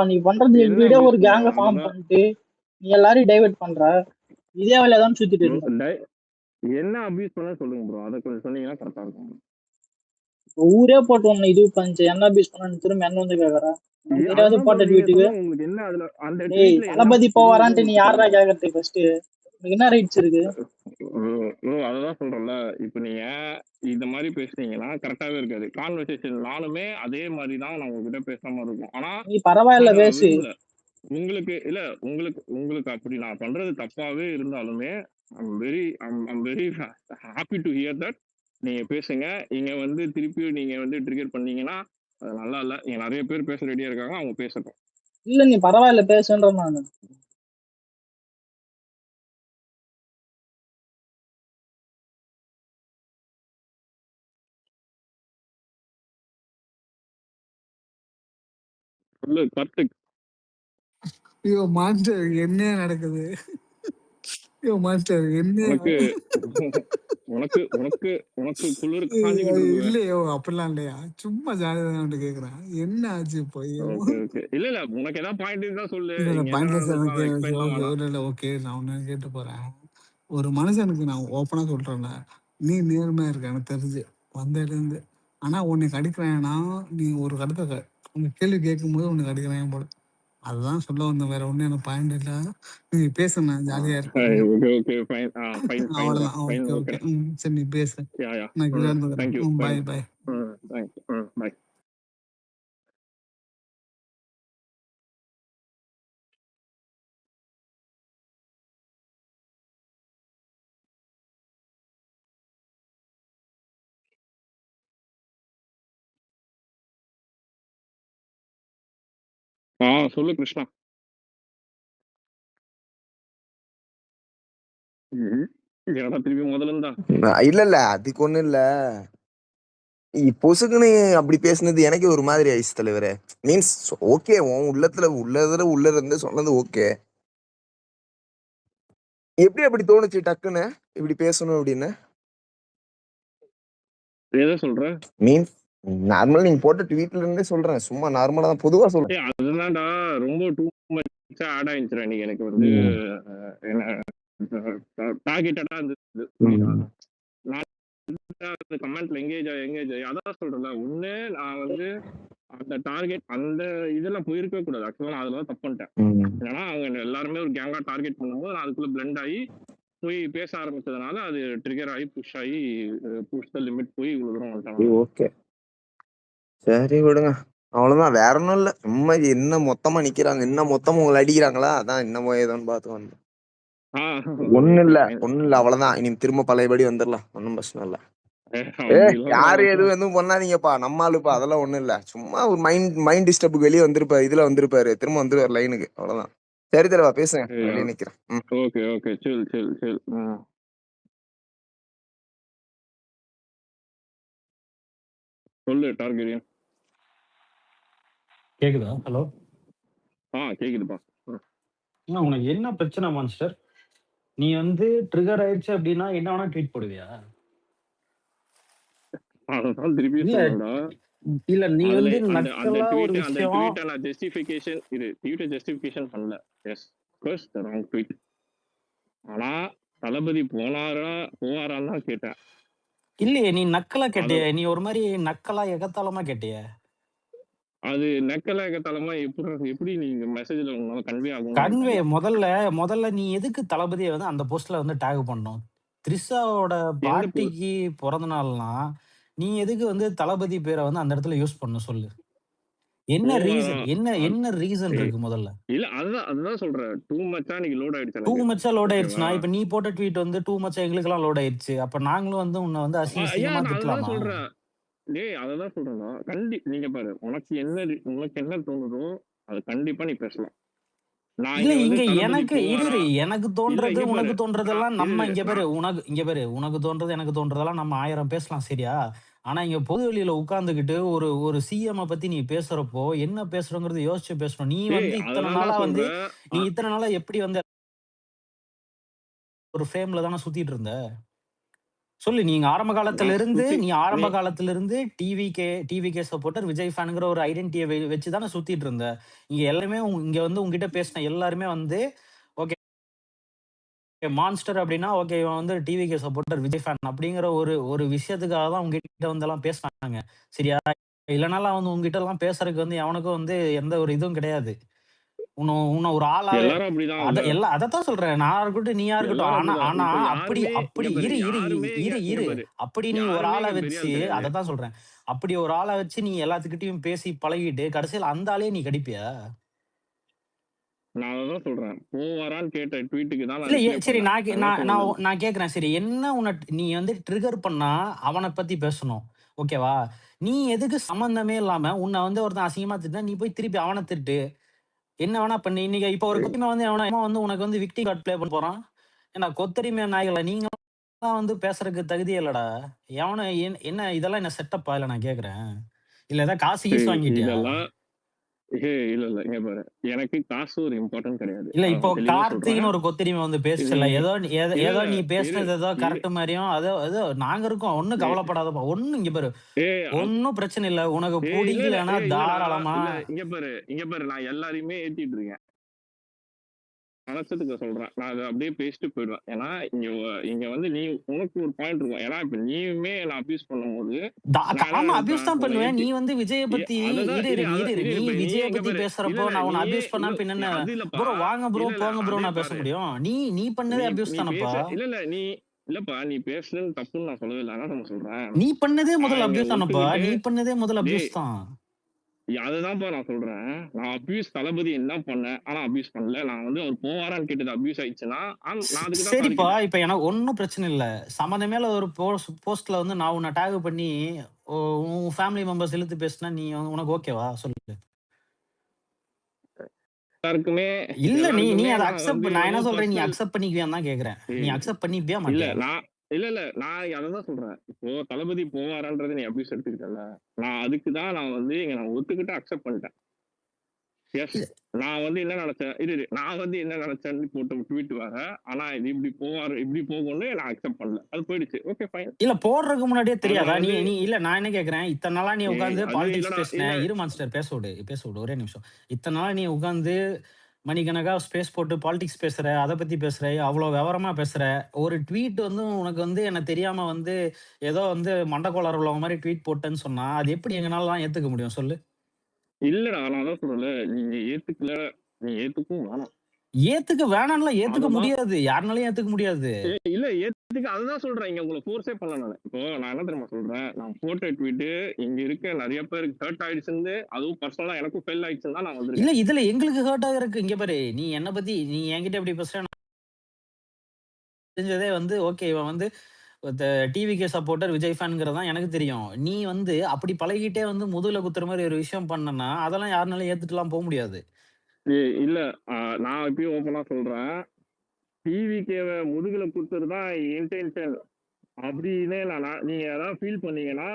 நீ பண்றது எவ்ரிடே ஒரு கேங்க ஃபார்ம் பண்ணிட்டு நீ எல்லாரையும் டைவர்ட் பண்ற. இதே வேலையை தான் சுத்திட்டு இருக்க. என்ன அபியூஸ் பண்ண சொல்லுங்க ப்ரோ, அதை கொஞ்சம் சொன்னீங்கன்னா கரெக்டா இருக்கும். ஊரே போட்டு ஒண்ணு இது பண்ணிச்சு. என்ன அபியூஸ் பண்ணு திரும்ப என்ன வந்து கேக்குற? தெரியாது போட்ட ட்வீட்டுக்கு உங்களுக்கு என்ன அதுல அந்த தளபதி போவாரான்ட்டு நீ யாரா கேக்குறது? ஃபர்ஸ்ட் உனக்கு என்ன ரைட்ஸ் இருக்கு? அததான் சொல்றேன்ல. இப்ப நீங்க இந்த மாதிரி பேசுனீங்கன்னா கரெக்டாவே இருக்காது கான்வர்சேஷன். நானுமே அதே மாதிரி தான் நான் உங்ககிட்ட பேசுற மாதிரி இருக்கும். ஆனா நீ பரவாயில்ல பேசு. உங்களுக்கு இல்ல, உங்களுக்கு அப்படி நான் பண்றது தப்பாவே இருந்தாலுமே I'm very happy to hear that. நீங்க பேசுங்க. இங்க வந்து திருப்பி நீங்க வந்து ட்ரிகர் பண்ணீங்கன்னா அது நல்லா இல்ல. இங்க நிறைய பேர் பேச ரெடியா இருக்காங்க, அவங்க பேசட்டும். இல்ல நீ பரவாயில்ல பேசுன்ற. நானு சொல்லு கார்த்திக். ஐயோ மாஸ்டர் என்ன நடக்குது? ஐயோ மாஸ்டர் என்ன? உனக்கு குளிர் இல்லையோ அப்படிலாம் இல்லையா? சும்மா ஜாலியா தான் கேக்குறேன். என்ன ஆச்சு இப்போ? இல்ல உனக்கு ஏதாவது பாயிண்ட் இருந்தா சொல்லு. ஓகே நான் ஒன்னு கேட்டு போறேன். ஒரு மனுஷனுக்கு நான் ஓப்பனா சொல்றேன்ல, நீ நேர்மையா இருக்க எனக்கு தெரிஞ்சு வந்ததுல இருந்து. ஆனா உன்னை கடிக்கிறேன்னா நீ ஒரு கருத்தை உங்க கேள்வி கேட்கும் போது உன்னை கடிக்கிறேன் போல. அதுதான் சொல்ல வந்த, வேற ஒண்ணு எனக்கு பாயிண்ட் இல்ல. நீங்க பேசுன ஜாலியா இருக்கு. அவ்வளவுதான். ஓகே சரி நீ பேசு. நான் பாய் பாய். சொல்லு கிருஷ்ணா. திருப்பி முதல்ல இருந்தா இல்ல அதுக்கு ஒண்ணு இல்ல. பொசுக்குன்னு அப்படி பேசுனது எனக்கு ஒரு மாதிரி ஆயிடுச்சு தலைவரே. மீன்ஸ் ஓகே, உன் உள்ளதுல உள்ள இருந்து சொன்னது ஓகே. எப்படி அப்படி தோணுச்சு டக்குன்னு இப்படி பேசணும் அப்படின்னு? சொல்ற மீன்ஸ் நார்மலா நீங்க போட்ட ட்வீட்ல இருந்தே சொல்றேன். சும்மா நார்மலா தான் பொதுவா சொல்றேன். அதுதான்டா ரொம்ப டூ மச் ஆட் ஆயிடுச்சு. நீங்க எனக்கு வந்து டார்கெட்டடா இருந்தது. கமெண்ட்ல எங்கேஜ் அதான் சொல்றேன்ல. ஒண்ணு நான் வந்து அந்த டார்கெட் அந்த இதெல்லாம் போயிருக்கவே கூடாது. ஆக்சுவலா நான் அதுல தான் தப்பு பண்ணிட்டேன். ஏன்னா அவங்க எல்லாருமே ஒரு கேங்கா டார்கெட் பண்ணும்போது நான் அதுக்குள்ள பிளெண்ட் ஆகி போய் பேச ஆரம்பிச்சதுனால அது ட்ரிகர் ஆகி புஷ் த லிமிட் போய் இவ்வளவு தூரம் வந்துட்டாங்க. ஓகே சரி விடுங்க. அவ்வளவுதான், வேற ஒண்ணும் இல்ல. சும்மா என்ன மொத்தமா நிக்கிறாங்க, என்ன மொத்தமா உங்களை அடிக்கிறாங்களா, அதான் என்னமோ ஏதோன்னு பார்த்து வந்தேன். ஒண்ணும் இல்ல அவ்வளவுதான். இனி திரும்ப பழையபடி வந்துடலாம், ஒன்னும் பிரச்சனை இல்ல. யாரு எதுவும் பண்ணாதீங்கப்பா, நம்ம ஆளுப்பா, அதெல்லாம் ஒண்ணும் இல்ல. சும்மா ஒரு மைண்ட் டிஸ்டர்புக்கு வெளியே வந்திருப்பாரு, இதுல வந்திருப்பாரு, திரும்ப வந்துருவாரு லைனுக்கு, அவ்வளவுதான். சரி தலைவா பேசுங்க, வெளியே நிக்கிறேன். ஓகே ஓகே சரி சொல்லு டார்கெரியன். கேக்குதா? ஹலோ. கேக்குதுப்பா. உனக்கு என்ன பிரச்சனை மான்ஸ்டர்? நீ வந்து ட்ரிகர் ஆயிடுச்சு அப்படின்னா என்ன வேணா ட்வீட் போடுவியா? அதான் திருப்பி சொல்றேன்டா. இல்ல நீ அதுல வந்து அந்த நக்கலா ஒரு ட்வீட் அந்த விஷயம் ட்வீட்டை நான் ஜஸ்டிஃபிகேஷன் பண்ணல. Yes first the wrong tweet. ஆனா தளபதி போவாரான்னு தான் கேட்டேன். இல்லையே, நீ நக்கலா கேட்டிய, நீ ஒரு மாதிரி நக்கலா எகத்தாளமா கேட்டிய. அது நக்கலா எகத்தாளமா எப்படி நீங்க மெசேஜ்ல உங்களால கன்வே ஆகும்? கன்வே முதல்ல நீ எதுக்கு தளபதியை வந்து அந்த போஸ்ட்ல வந்து டேக் பண்ணணும்? த்ரிஷாவோட பாட்டிக்கு பிறந்த நாள்னா நீ எதுக்கு வந்து தளபதி பேரை வந்து அந்த இடத்துல யூஸ் பண்ண சொல்லு? என்ன ரீசன்? என்ன ரீசன் இருக்கு முதல்ல? இல்ல அதுதான் சொல்றேன். டூ மச்சா நீங்க லோட் ஆயிடுச்சு. டூ மச்சா லோட் ஆயிடுச்சுனா இப்ப நீ போட்ட ட்வீட் வந்து டூ மச்சா எங்களுக்கு எல்லாம் லோட் ஆயிடுச்சு. அப்ப நாங்களும் வந்து உன்னை வந்து அசிங்கமா திட்டலாமா? சொல்றேன். டேய் அததான் சொல்றேன்னா, நீங்க பாரு, உனக்கு என்ன தோணுதோ அது கண்டிப்பா நீ பேசலாம். இல்ல இங்க எனக்கு தோன்றது உனக்கு தோன்றதெல்லாம் நம்ம இங்க பாரு, உனக்கு தோன்றது எனக்கு தோன்றதெல்லாம் நம்ம 1000 பேசலாம், சரியா? ஆனா இங்க பொது வெளியில உட்கார்ந்துகிட்டு ஒரு சிஎம் பத்தி நீ பேசுறப்போ என்ன பேசுறோங்கிறது யோசிச்சு பேசணும். நீ வந்து இத்தனை நாளா எப்படி வந்து ஒரு ஃப்ரேம்ல தானே சுத்திட்டு இருந்த? சொல்லு. நீங்க ஆரம்ப காலத்துல இருந்து டிவிகே சப்போர்ட்டர், விஜய் ஃபேனுங்கிற ஒரு ஐடென்டிட்டியை வச்சு தானே சுத்திட்டு இருந்த. இங்க எல்லாருமே இங்க வந்து உங்ககிட்ட பேசின எல்லாருமே வந்து ஓகே மான்ஸ்டர் அப்படின்னா ஓகே இவன் வந்து டிவிகே சப்போர்ட்டர், விஜய் ஃபேன் அப்படிங்கிற ஒரு விஷயத்துக்காக தான் உங்ககிட்ட வந்து எல்லாம் பேசினாங்க, சரியா? இல்லைனாலும் வந்து உங்ககிட்ட எல்லாம் பேசுறதுக்கு வந்து எவனுக்கும் வந்து எந்த ஒரு இதுவும் கிடையாது. உன்னை ஒரு ஆளாவே அதத்தான் சொல்றேன். நான் இருக்கட்டும், நீயா இருக்கட்டும். ஆனா அப்படி இரு அப்படி நீ ஒரு ஆளை வச்சு, அதத்தான் சொல்றேன், அப்படி ஒரு ஆளை வச்சு நீ எல்லாத்துக்கிட்டையும் பேசி பழகிட்டு கடைசியில் அந்த ஆளே நீ கடிப்பியா? நான் அதான் சொல்றேன், போவாரான்னு கேட்ட ட்வீட்டுக்கு தான் இல்ல சரி, நான் கேக்குறேன், சரி என்ன நீ வந்து ட்ரிகர் பண்ணா அவனை பத்தி பேசணும், ஓகேவா? நீ எதுக்கு சம்பந்தமே இல்லாம உன்னை வந்து ஒருத்தன் அசிங்கமா திட்டினா நீ போய் திருப்பி அவனை திட்டு, என்ன வேணா பண்ணி. இன்னைக்கு இப்ப ஒரு குட்டிமா வந்து வந்து உனக்கு வந்து விக்டிம் கார்டு ப்ளே பண்ண போறான். ஏன்னா கொத்தரிமையா நாய்கள நீங்க வந்து பேசுறதுக்கு தகுதியே இல்லடா. எவன என்ன இதெல்லாம் என்ன செட்டப்பா? இல்ல நான் கேக்குறேன், இல்ல ஏதாவது காசு கீசு வாங்கிட்டியா? இல்ல இங்க பாரு, எனக்கு காசு ஒரு இம்பார்ட்டன்ட் கிடையாது. இல்ல இப்போ கார்த்திக்னு ஒரு கொத்தரிமை வந்து பேசல, ஏதோ நீ பேசுனது ஏதோ கரெக்ட் மாதிரியும் ஏதோ நாங்க இருக்கோம், ஒண்ணும் கவலைப்படாதப்பா. ஒண்ணும் இங்க பாரு, ஒன்னும் பிரச்சனை இல்ல. உனக்கு பிடிக்கலன்னா தாராளமா இங்க பாரு நான் எல்லாரையுமே ஏத்திட்டு இருக்கேன். மனசத்துக்கு சொல்றேன், நான் அதை அப்படியே பேசிட்டு போயிடுவேன். ஏன்னா இங்க வந்து நீ உனக்கு ஒரு பாயிண்ட் இருக்கும். ஏன்னா இப்ப நீயுமே நான் அபியூஸ் பண்ணும்போது அபியூஸ் தான் பண்ணுவேன். நீ வந்து விஜய பத்தி நீ விஜய பத்தி பேசுறப்போ நான் உன்னை அபியூஸ் பண்ணா பின்ன ப்ரோ வாங்க ப்ரோ போங்க ப்ரோ நான் பேச முடியும்? நீ பண்ணதே அபியூஸ் தானப்பா. இல்லப்பா நீ பேசுறது தப்புன்னு நான் சொல்லவே இல்லை. அதான் சொல்றேன், நீ பண்ணதே முதல்ல அபியூஸ் தானப்பா. நீ பண்ணதே முதல்ல அபியூஸ் தான். அதுதான்ப்பா நான் சொல்றேன். நான் அபியூஸ் தளபதி என்ன பண்ணேன், ஆனா அபியூஸ் பண்ணல. நான் வந்து அவர் போவாரான்னு கேட்டது அபியூஸ் ஆயிடுச்சுன்னா சரிப்பா. இப்ப எனக்கு ஒன்னும் பிரச்சனை இல்ல. சம்மந்தமே ஒரு போஸ்ட்ல வந்து நான் உன்னை டேக் பண்ணி உன் ஃபேமிலி மெம்பர்ஸ் இழுத்து பேசினா நீ உனக்கு ஓகேவா சொல்லு? இல்ல நீ அதை அக்செப்ட், நான் என்ன சொல்றேன், நீ அக்செப்ட் பண்ணிக்குவியான்னு தான் கேக்குறேன். நீ அக்செப்ட் பண்ணிப்பியா மாட்டியா? இல்ல நான் அதான் சொல்றேன். இப்போ தளபதி போவாரான்றதை நீ அபியூஸ் எடுத்துக்கிட்டல, நான் அதுக்குதான் நான் வந்து நான் ஒத்துக்கிட்டு அக்செப்ட் பண்ணிட்டேன். நான் வந்து என்ன நினைச்சேன், நான் வந்து என்ன நினைச்சேன்னு போட்டு ட்வீட் வர, ஆனா இது இப்படி போகும்னு நான் அக்செப்ட் பண்ணல. அது போயிடுச்சு. Okay fine. இல்ல போடுறதுக்கு முன்னாடியே தெரியாதா? நீ இல்ல நான் என்ன கேக்குறேன், இத்தனை நாளா நீ உட்கார்ந்து பாலிடிக்ஸ் பேசுன, இரு மான்ஸ்டர் பேச விடு ஒரே நிமிஷம். இத்தனை நாளா நீ உட்கார்ந்து மணிக்கணக்கா ஸ்பேஸ் போட்டு பாலிடிக்ஸ் பேசுற, அதை பத்தி பேசுற, அவ்வளவு விவரமா பேசுற. ஒரு ட்வீட் வந்து உனக்கு வந்து என்ன தெரியாம வந்து ஏதோ வந்து மண்டக்கோளாறு உள்ள மாதிரி ட்வீட் போட்டேன்னு சொன்னா அது எப்படி எங்கனால ஏத்துக்க முடியும் சொல்லு? இல்லடா நான் அதான் சொல்றேன்ல, நீங்க ஏத்துக்கல, நீங்க ஏத்துக்கவும் வேணாம். ஏத்துக்க வேணாம்லாம் ஏத்துக்க அததான் முடியாது. யாருனாலயும் ஏத்துக்க முடியாது. இல்ல ஏத்துக்க அதுதான் சொல்றேன். இங்க உங்கள ஃபோர்ஸே பண்ணல நானு. இப்போ நான் என்ன தெரியுமா சொல்றேன்? நான் போட்ட ட்வீட் இங்க இருக்க நெறைய பேருக்கு ஹர்ட் ஆயிடுச்சுன்னு, அதுவும் பர்சனலா எனக்கும் ஃபெயில் ஆயிடுச்சுன்னு தான் நான் இல்ல வந்திருக்கேன். இதுல எங்களுக்கு ஹர்ட் ஆகுறதுக்கு இங்க பாரு, நீ என்ன பத்தி நீ என்கிட்ட இப்படி பேசுற தெரிஞ்சதே வந்து ஓகே இவன் வந்து டிவிகே சப்போர்ட்டர், விஜய் ஃபேன்ங்கிறது தான் எனக்கு தெரியும். நீ வந்து அப்படி பழகிட்டே வந்து முதுகுல குத்துற மாரி ஒரு விஷயம் பண்ணன்னா, அதெல்லாம் யாருனாலயும் ஏத்துட்டுலாம் போ முடியாது. இல்ல அ நான் இப்பயும் ஓப்பனா சொல்றேன். டிவிகேவ முதுகுல குத்துறது தான் இன்டென்ஷன் அப்படின்னு நீங்க ஏதாவது ஃபீல் பண்ணீங்கன்னா,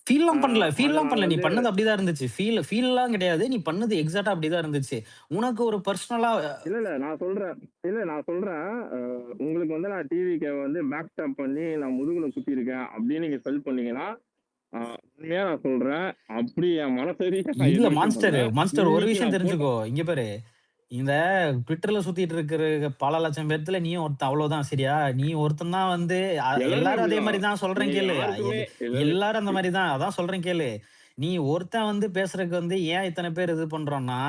ஃபீல்லாம் பண்ணல அத ஃபீல்லாம் நான் பண்ணல. நீ வந்து பண்ணது அப்படிதான் இருந்துச்சு. ஃபீல்லாம் கிடையாது. நீ பண்ணது எக்ஸாக்ட்டா அப்படிதான் இருந்துச்சு. உனக்கு ஒரு பர்சனலா இல்ல நான் சொல்றேன். நான் சொல்றேன். உங்களுக்கு வந்து நான் டிவிகேவ வந்து பேக் ஸ்டாப் பண்ணி நான் முதுகுல குத்திருக்கேன் அப்படின்னு நீங்க ஃபெல் பண்ணீங்கன்னா, அ உண்மையா நான் சொல்றேன். அப்படி என் மனசறிய நான் இல்ல எது விஷயம் மான்ஸ்டர் பண்ணல. மான்ஸ்டர் ஒரு டிவிக்கு விஷயம் நான் போட்ட தெரிஞ்சுக்கோ. இங்க பாரு. இந்த ட்விட்டர்ல சுத்திட்டு இருக்கிற பல லட்சம் பேத்துல நீயும் ஒருத்தன் அவ்வளவுதான் சரியா? நீ ஒருத்தன் தான் வந்து எல்லாருமே எல்லாரும் அதே அப்படிதான். மாரி தான் சொல்றேன் நீங்க கேளு. யாருக்குமே இல்ல இல்ல. எல்லாரும் அந்த மாரி தான். அதான் சொல்றேன் கேளு. நீ ஒருத்தன் வந்து பேசுறதுக்கு வந்து ஏன் இத்தன பேர் இது பண்றோம்னா,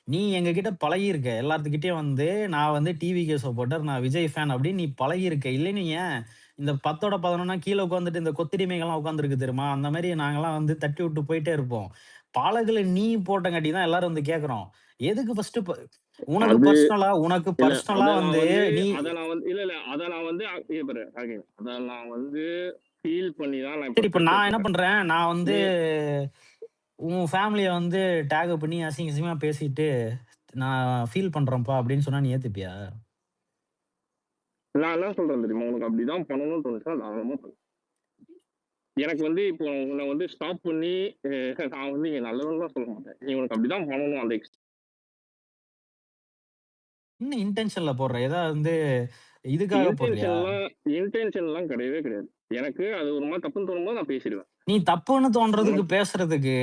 நீ எங்ககிட்ட பழகியிருக்க. எல்லாத்துக்கிட்டயும் வந்து நான் வந்து டிவிகே சப்போர்ட்டர், நான் விஜய் ஃபேன் அப்படின்னு நீ பழகியிருக்க. இல்லைன்னு ஏன் இந்த 10ஓட 11னா கீழ உட்கார்ந்துட்டு இந்த கொத்தடிமைகள்லாம் உட்கார்ந்திருக்கு தெரியுமா? அந்த மாரி நாங்கலாம் வந்து தட்டி விட்டு போயிட்டே இருப்போம். பாலகுல நீ போட்டங்காட்டி தான் எல்லாரும் வந்து கேட்கிறோம். எதுக்கு ஃபர்ஸ்ட் அது உனக்கு இல்ல பர்சனலா வந்து நீ அத நான் வந்து இல்ல அத நான் வந்து இங்க பாரு அகைன் அத நான் வந்து ஃபீல் பண்ணி தான் நான் இப்ப சரி இப்ப ஸ்டெப் நான் என்ன எடுத்துட்டேன். பண்றேன், நான் வந்து நீ உன் ஃபேமிலிய வந்து டாக் பண்ணி அசிங்க அசிங்கமா பேசிட்டு, நான் ஃபீல் பண்றேன்ப்பா அப்படின்னு சொன்னா நீ ஏத்துப்பியா? நான் என்ன சொல்றேன் தெரியுமா? உனக்கு அப்படிதான் பண்ணணும்னு தோணுச்சுன்னா தாராளமா பண்ணு. எனக்கு வந்து இப்போ உன்ன வந்து ஸ்டாப் பண்ணி நான் வந்து இங்க நல்லவன்லாம் சொல்ல மாட்டேன். நீ உனக்கு அப்படிதான் பண்ணணும் அந்த என்ன இன்டென்ஷன்ல போடுற? ஏதாவது வந்து இதுக்காக போடுறியா? இன்டென்ஷன்லாம் கிடையவே கிடையாது. எனக்கு அது ஒரு மாரி தப்புன்னு தோணும்போது நான் பேசிடுவேன். நீ தப்புன்னு தோன்றதுக்கு உனக்கு பேசுறதுக்கு,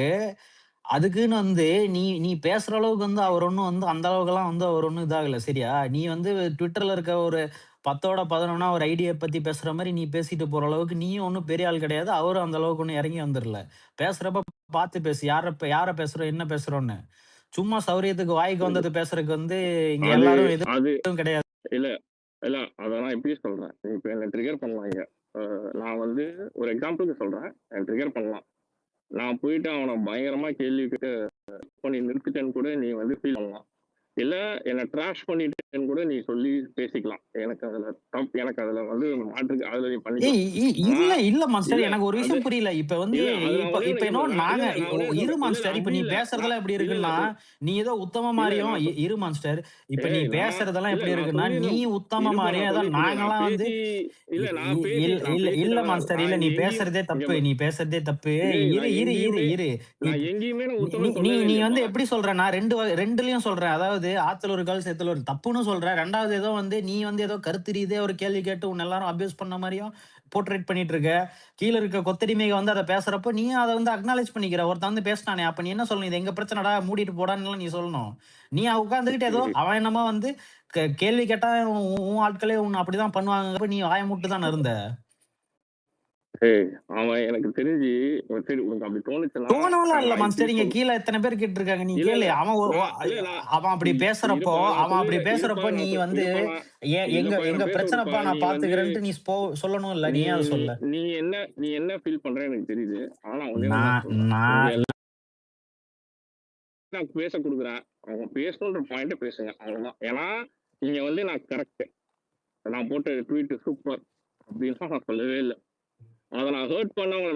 அதுக்குன்னு வந்து நீ நீ பேசுற அளவுக்கு வந்து அவர் ஒண்ணும் வந்து அந்த அளவுக்கெல்லாம் வந்து அவர் ஒண்ணும் இதாகல. சரியா? நீ வந்து Twitterல இருக்க ஒரு 10ஓட 11னா ஒரு ஐடியா பத்தி பேசுற மாரி நீ பேசிட்டு போற அளவுக்கு நீயும் ஒண்ணும் பெரிய ஆள் கிடையாது. அவரும் அந்த அளவுக்கு ஒண்ணும் இறங்கி வந்துரல. பேசுறப்ப பார்த்து பேசு. யார பேசுறோம், என்ன பேசுறோம்ன்னு. சும்மா சௌரியத்துக்கு வாய்க்கு வந்தது பேசுறதுக்கு வந்து இங்க அது எல்லாரும் அது எதுவும் கிடையாது. இல்ல இல்ல அத நான் இப்பயே சொல்றேன். நீ இப்ப என்ன ட்ரிகர் பண்ணலாம் இங்க. நான் வந்து ஒரு எக்ஸாம்பிள்க்கு சொல்றேன். என்ன ட்ரிகர் பண்ணலாம். நான் போயிட்டு அவன பயங்கரமா கேள்வி கேட்டு பண்ணி நிறுத்திட்டேன்னு கூட நீ வந்து ஃபீல் பண்ணலாம். இல்ல என்ன ட்ராஷ் பண்ணிட்டேன்னு கூட நீ சொல்லி பேசிக்கலாம். எனக்கு அதுல வந்து அதுல நீ பண்ணிக்கலாம். ஆனா இல்ல மாஸ்டர். இல்ல எனக்கு ஒரு அது விஷயம் புரியல. இப்ப வந்து இல்ல அது நான் இப்ப ஒண்ணே இப்ப ஒண்ணு என்னவோ கேட்பேன். நாங்க நான் ஒண்ணே இரு சொல்றேன். இல்ல இல்ல மாஸ்டர். இப்ப அப்படி நீ இல்ல. பேசுறதெல்லாம் எப்படி இருக்குன்னா, நீ ஏதோ உத்தம இல்ல மாரியும் நான் இரு மாஸ்டர். இப்ப நீ நான் பேசுறதெல்லாம் இல்ல எப்படி நான் இருக்குன்னா, நீ சொல்லிடுறேன். உத்தம இருப்பா மாரியும் நான் ஏதோ இல்ல நான் நாங்கலாம் வந்து பேசி இல்ல இ இ நான் பேசி இல் நான் இல்ல இல்ல பேசிட்டேன். மாஸ்டர். நான் இல்ல இங்க நீ எங்கேயும் பேசுறதே இங்க தப்பு. நீ பேசுறதே தப்பு. டேய் இரு நான் இரு இரு எங்கேயுமே இரு. நீ நான் எங்கேயுமே நான் நீ உத்தமன்னு நீ சொல்லவே நீ வந்து இல்லையேப்பா. எப்படி சொல்றேன்னா 2லயும் சொல்றேன். அதாவது ஆத்துல ஒரு கால் சேத்துல ஒரு தப்புன்னு சொல்ற. 2வது ஏதோ வந்து நீ வந்து ஏதோ கருத்து ரீதியா ஒரு கேள்வி கேட்டு உன்ன எல்லாரும் அபியூஸ் பண்ண மாரியும் போர்ட்ரேட் பண்ணிட்டு இருக்க. கீழ இருக்க கொத்தடிமைக வந்து அத பேசுறப்போ, நீயும் அத வந்து அக்னாலட்ஜ் பண்ணிக்கிற. ஒருத்தன் வந்து பேசினானே, அப்ப நீ என்ன சொல்லணும்? இது எங்க பிரச்சனடா, மூடிட்டு போடான்னுலாம் நீ சொல்லணும். நீ உட்கார்ந்துகிட்டு ஏதோ அவன் என்னமோ வந்து கேள்வி கேட்டா உன் ஆட்களே உன்ன அப்படிதான் பண்ணுவாங்கங்கிறப்ப நீ வாய மூட்டு தானே இருந்த. ஏய் அவன் எனக்கு தெரிஞ்சு சரி உனக்கு அப்படி தோணுச்சுன்னா தோணலாம் இல்ல நான் மாஸ்டர். இப்பயே இங்க சொல் கீழ எத்தன பேர் கேட்டுருக்காங்க. நீ இல்ல கேளு. இல்ல அவன் நான் இல்ல நான் அவன் அப்படி பேசுறப்போ இருப்பா நான் சொல்லிடுறேன். நீ வந்து இருப்பா நான் எங்க இல்லப்பா என்ன எங்க பேச விடுப்பா. பிரச்சனைப்பா நீ நான் வந்து பாத்துக்கிறேன்ட்டு நீ சொல்லணும் இல்ல. நீ நீ ஏன் அத நீ சொல்ல? நீ என்ன ஃபீல் பண்ற எனக்கு தெரியுது. ஆனா ஒண்ணே ஒண்ணு நான் நான் சொல்றேன். இங்க நான் எல்லாம் நான் பேச குடுக்குறேன். அவங்க பேசணுன்ற பாயிண்ட்ட பேசுங்க. அவ்வளவுதான். ஏன்னா நீங்க வந்து நான் கரெக்ட். நான் போட்ட ட்வீட் சூப்பர் அப்படின்லாம் நான் சொல்லவே இல்ல. அத நான்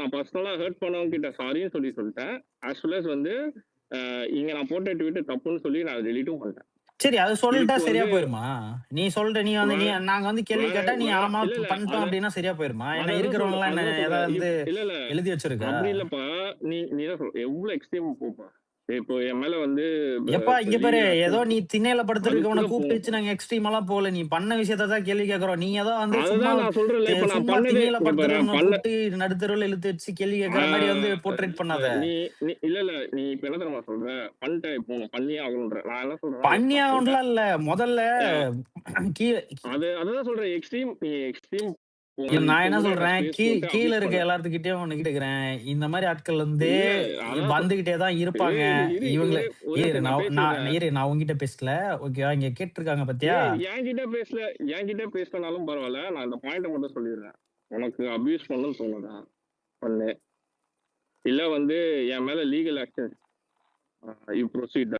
நான் பர்சனலா ஹர்ட் பண்ணவங்க கிட்ட சாரின்னு சொல்லிட்டேன். ஆஸ் வெல் அஸ் வந்து இங்க நான் போட்ட ட்வீட் தப்புன்னு சொல்லி நான் டெலீட்டும் பண்ணிட்டேன். சரி அது சொல்லிட்டா இப்போ சரியா வந்து போயிருமா? நீ நாங்க வந்து கேள்வி வேற கேட்டா நீ வேற ஆமா இல்ல இல்ல பண்ணிட்டோம் அப்படின்னா சரியா போயிருமா? என்ன அததான் சொல்றேன் இருக்கிறவங்கலாம் என்ன அததான் சொல்றேன் ஏதாவது வந்து இல்ல இல்ல எழுதி வச்சிருக்கா? அப்படி இல்லப்பா. நீ என்ன சொல்ற எவ்வளவு எக்ஸ்ட்ரீம் போப்பா. இப்போ என் மேல வந்து எப்பா இங்க பாரு, லீகல் ஏதோ ஆக்ஷன் நீ திண்ணையில அது படுத்திருக்கவன கூட கூப்பிட்டு வச்சு போங்கப்பா. நாங்க எக்ஸ்ட்ரீமெல்லாம் போல. நீ பண்ண விஷயத்த தான் கேள்வி கேட்கிறோம். நீ ஏதோ வந்து அதுதான் நான் சொல்றேன்ல. இப்ப நான் சும்மா பண்ணது திண்ணையில இங்க பாரு படுத்துறவன பண்ண கூப்பிட்டு நடுத்தெருவுல இழுத்து வச்சு கேள்வி கேட்கிற மாதிரி வந்து போர்ட்ரேட் பண்ணாத. நீ நீ இல்ல இல்ல நீ இப்ப என்ன தெரியுமா சொல்ற? பண்ணிட்டேன் இப்போ உன்னை பண்ணியே ஆகணும்ன்ற. நான் என்ன சொல்றேன்னா ஓகே நான் பண்ணிட்டேன். பண்ணியாகணும்லாம் இல்ல. முதல்ல கீழ அதுதான் சொல்றேன். எக்ஸ்ட்ரீம் இல்ல நான் இப்ப என்ன கூட சொல்றேன், ஸ்பேஸ் கீழ போட்டு கீழ அபியூஸ் இருக்க பண்ண எல்லாத்துக்கிட்டயும் ஒண்ணு கேட்டுக்கிறேன். இந்த மாரி ஆட்கள் வந்து இல்ல அதான் வந்துகிட்டே தான் இருப்பாங்க. இவங்கள ஒரே இரு நான் நான் பேசிடுறேன். நான் இரு நான் உன்கிட்ட பேசல. ஓகேவா? இங்க கேட்டுருக்காங்க பாத்தியா? என்கிட்ட பேசலனாலும் பரவாயில்ல, நான் இந்த பாயிண்ட மட்டும் சொல்லிடுறேன். உனக்கு அபியூஸ் பண்ணணும்னு தோணுதா பண்ணு, இல்ல வந்து என் மேல லீகல் ஆக்ஷன் யூ ப்ரொசீட்